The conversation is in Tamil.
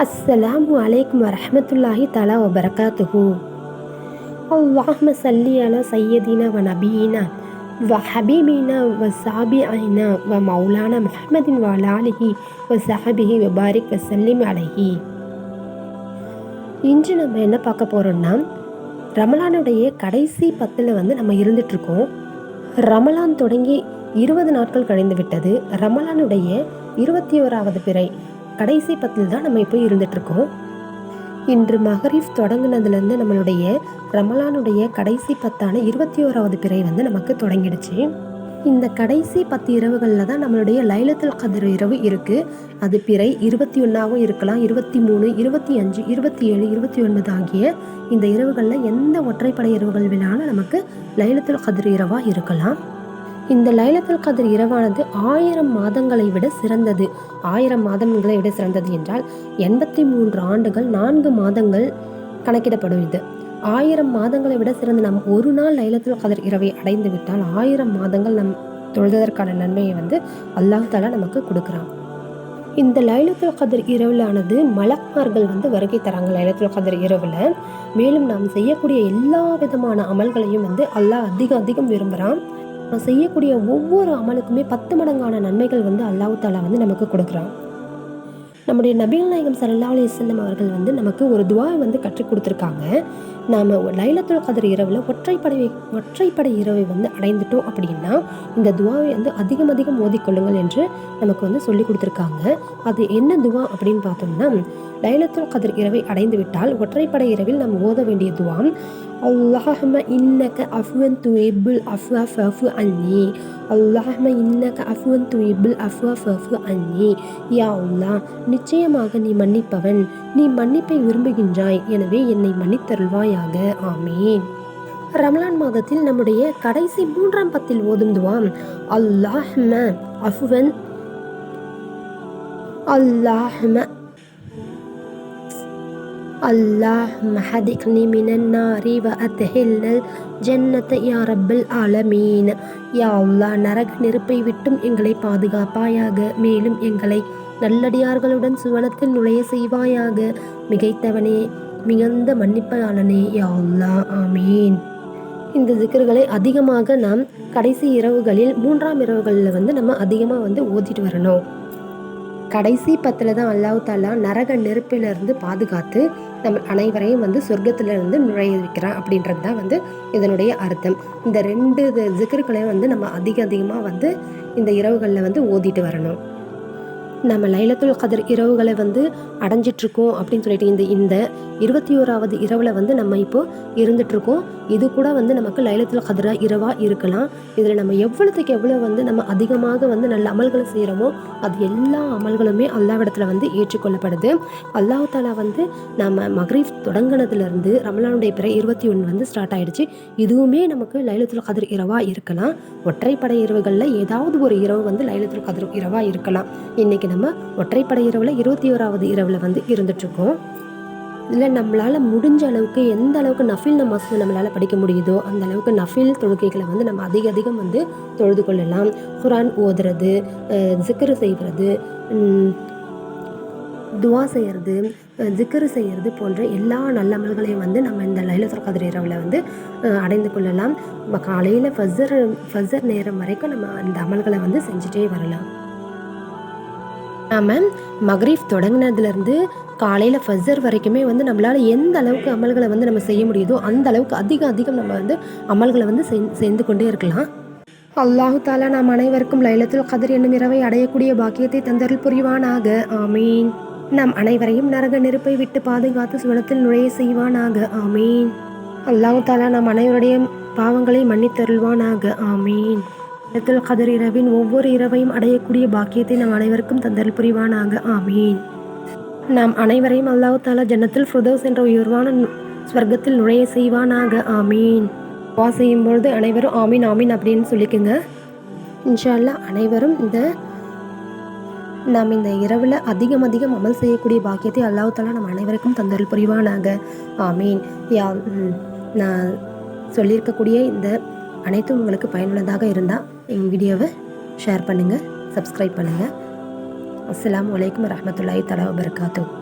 அஸ்ஸலாமு அலைக்கும் வரஹ்மத்துல்லாஹி தஆலா வபரகாத்துஹு. அல்லாஹும்ம ஸல்லி அலா சய்யதினா வ நபியினா வ ஹபீபினா வ ஸாபிஇனா வ மௌலானா முஹம்மதின் வ அலா ஆலிஹி வ ஸஹபிஹி வ பாரிக் வ ஸல்லிம் அலைஹி. இன்று நம்ம என்ன பார்க்க போறோம்னா, ரமலானுடைய கடைசி 10ல் நம்ம இருந்துகிட்ருக்கோம். ரமலான் தொடங்கி 20 நாட்கள் கழிந்து விட்டது. ரமலானுடைய 21வது பிறை கடைசி 10ல் தான் நம்ம இப்போ இருந்துகிட்ருக்கோம். இன்று மகரிஃப் தொடங்கினதுலேருந்து நம்மளுடைய ரமலானுடைய கடைசி 10ஆன 21வது பிறை நமக்கு தொடங்கிடுச்சு. இந்த கடைசி 10 இரவுகளில் தான் நம்மளுடைய லைலத்துல் கத்ர் இரவு இருக்குது. அது பிறை 21ஆகவும் இருக்கலாம், 23, 25, 27, 29 ஆகிய இந்த இரவுகளில் எந்த ஒற்றைப்படை இரவுகள் வேணாலும் நமக்கு லைலத்துல் கத்ர் இரவாக இருக்கலாம். இந்த லைலத்துல் கத்ர் இரவானது 1000 மாதங்களை விட சிறந்தது. 1000 மாதங்களை விட சிறந்தது என்றால் 83 ஆண்டுகள் 4 மாதங்கள் கணக்கிடப்படும். இது 1000 மாதங்களை விட சிறந்த நம் ஒரு நாள் லைலத்துல் கத்ர் இரவை அடைந்து விட்டால் 1000 மாதங்கள் நம் தொழுதற்கான நன்மையை அல்லாஹ் தஆலா நமக்கு கொடுக்குறான். இந்த லைலத்துல் கத்ர் இரவிலானது மலக்குமார்கள் வருகை தராங்க. லைலத்துல் கத்ர் இரவில் மேலும் நாம் செய்யக்கூடிய எல்லா விதமான அமல்களையும் அல்லாஹ் அதிகம் விரும்புகிறான். செய்யக்கூடிய ஒவ்வொரு அமலுக்குமே 10 மடங்கான நன்மைகள் அல்லாஹ் தஆலா நமக்கு கொடுக்குறான். நம்முடைய நபிகள் நாயகம் ஸல்லல்லாஹு அலைஹி வஸல்லம் அவர்கள் நமக்கு ஒரு துஆவை கற்றுக் கொடுத்துருக்காங்க. நாம் லைலத்துல் கத்ர் இரவில் ஒற்றைப்படை இரவை அடைந்துட்டோம் அப்படின்னா இந்த துஆவை அதிகம் ஓதிக்கொள்ளுங்கள் என்று நமக்கு சொல்லி கொடுத்துருக்காங்க. அது என்ன துஆ அப்படின்னு பார்த்தோம்னா, லைலத்துல் கத்ர் இரவை அடைந்து விட்டால் ஒற்றைப்படை இரவில் நாம் ஓத வேண்டிய துஆ, அல்லாஹும்ம இன்னக அஃப்வன் துஹிப்புல் அஃப்வ ஃபஃபு அன்னி, அல்லாஹும்ம இன்னக அஃப்வன் துஹிப்புல் அஃப்வ ஃபஃபு அன்னி. யா அல்லாஹ், நிச்சயமாக நீ மன்னிப்பவன், நீ மன்னிப்பை விரும்புகின்றாய், எனவே என்னை மன்னித்தருள்வாயாக. ஆமீன். ரமலான் மாதத்தில் நம்முடைய கடைசி 3ஆம் 10ல் ஓதும் துஆ, அல்லாஹும்ம அஃப்வன் அல்லாஹும்ம ஹதிக்னி மினன் நாரி வ அத்ஹில்னல் ஜன்னத யா ரப்பல் ஆலமீன். யா அல்லாஹ், நரக நெருப்பை விட்டும் எங்களை பாதுகாப்பாயாக, மேலும் எங்களை நல்லடியார்களுடன் சுவனத்தில் நுழைய செய்வாயாக. மிகைத்தவனே, மிகுந்த மன்னிப்பாளனே, யா அல்லாஹ். ஆமீன். இந்த திக்ர்களை அதிகமாக நாம் கடைசி இரவுகளில் 3ஆம் இரவுகளில் நம்ம அதிகமாக ஓதிட்டு வரணும். கடைசி 10ல் தான் அல்லாஹ் தஆலா நரக நெருப்பிலிருந்து பாதுகாத்து நம்ம அனைவரையும் சொர்க்கத்திலிருந்து நுழைய வைக்கிறான் அப்படின்றது தான் இதனுடைய அர்த்தம். இந்த 2 திக்ர்களையும் நம்ம அதிகமாக இந்த இரவுகளில் ஓதிட்டு வரணும். நம்ம லைலத்துல் கத்ர் இரவுகளை அடைஞ்சிட்ருக்கோம் அப்படின்னு சொல்லிட்டு இந்த 21வது இரவில் நம்ம இப்போ இருந்துகிட்ருக்கோம். இது கூட நமக்கு லைலத்துல் கத்ர் இரவாக இருக்கலாம். இதில் நம்ம எவ்வளோத்துக்கு எவ்வளோ நம்ம அதிகமாக நல்ல அமல்களை செய்கிறோமோ அது எல்லா அமல்களுமே அல்லாஹ்விடத்தில் ஏற்றுக்கொள்ளப்படுது. அல்லாஹ் தஆலா நம்ம மக்ரிப் தொடங்கினதுலேருந்து ரமலானுடைய பிறை 21 ஸ்டார்ட் ஆகிடுச்சு. இதுவுமே நமக்கு லைலத்துல் கத்ர் இரவாக இருக்கலாம். ஒற்றைப்படை இரவுகளில் ஏதாவது ஒரு இரவு லைலத்துல் கத்ர் இரவாக இருக்கலாம். இன்றைக்கி நம்ம ஒற்றைப்படை இரவில் 21வது இரவில் இருந்துகிட்ருக்கோம். இதில் நம்மளால் முடிஞ்ச அளவுக்கு எந்த அளவுக்கு நஃபில் நமாஸ் நம்மளால் படிக்க முடியுதோ அந்த அளவுக்கு நஃபில் தொழுகைகளை நம்ம அதிகம் தொழுது கொள்ளலாம். குர்ஆன் ஓதுறது, ஜிக்ர் செய்கிறது, துஆ செய்கிறது, ஜிக்ர் செய்கிறது போன்ற எல்லா நல்ல அமல்களையும் நம்ம இந்த லைலத்துல் கத்ர் இரவில் அடைந்து கொள்ளலாம். காலையில் ஃபஜர் நேரம் வரைக்கும் நம்ம அந்த அமல்களை செஞ்சுட்டே வரலாம். நாம் மக்ரிப் தொடங்கினதுலேருந்து காலையில் ஃபஜர் வரைக்குமே நம்மளால் எந்த அளவுக்கு அமல்களை நம்ம செய்ய முடியுதோ அந்த அளவுக்கு அதிகம் நம்ம அமல்களை செய்து கொண்டே இருக்கலாம். அல்லாஹ் தஆலா நாம் அனைவருக்கும் லைலத்துல் கத்ர் என்னும் இரவை அடையக்கூடிய பாக்கியத்தை தந்தருள் புரிவானாக. ஆமீன். நாம் அனைவரையும் நரக நெருப்பை விட்டு பாதுகாத்து சுவனத்தில் நுழைய செய்வானாக. ஆமீன். அல்லாஹ் தஆலா நாம் அனைவருடைய பாவங்களை மன்னித்தருள்வானாக. ஆமீன். லைலத்துல் கத்ர் இரவின் ஒவ்வொரு இரவையும் அடையக்கூடிய பாக்கியத்தை நாம் அனைவருக்கும் தந்தருள் புரிவானாக. ஆமீன். நாம் அனைவரையும் அல்லாஹ் தஆலா ஜன்னத்துல் ஃபிர்தௌஸ் என்ற உயர்வான ஸ்வர்க்கத்தில் நுழைய செய்வானாக. ஆமீன். துஆ செய்யும் பொழுது அனைவரும் ஆமீன் ஆமீன் அப்படின்னு சொல்லிக்கோங்க. இன்ஷா அல்லாஹ் அனைவரும் நாம் இந்த இரவில் அதிகம் அமல் செய்யக்கூடிய பாக்கியத்தை அல்லாஹ் தஆலா நம் அனைவருக்கும் தந்தருள் புரிவானாக. ஆமீன். நான் சொல்லியிருக்கக்கூடிய இந்த அனைத்தும் உங்களுக்கு பயனுள்ளதாக இருந்தால் எங்கள் வீடியோவை ஷேர் பண்ணுங்கள், சப்ஸ்கிரைப் பண்ணுங்கள். அஸ்ஸலாமு அலைக்கும் வரஹ்மத்துல்லாஹி தஆலா வபரகாத்துஹு.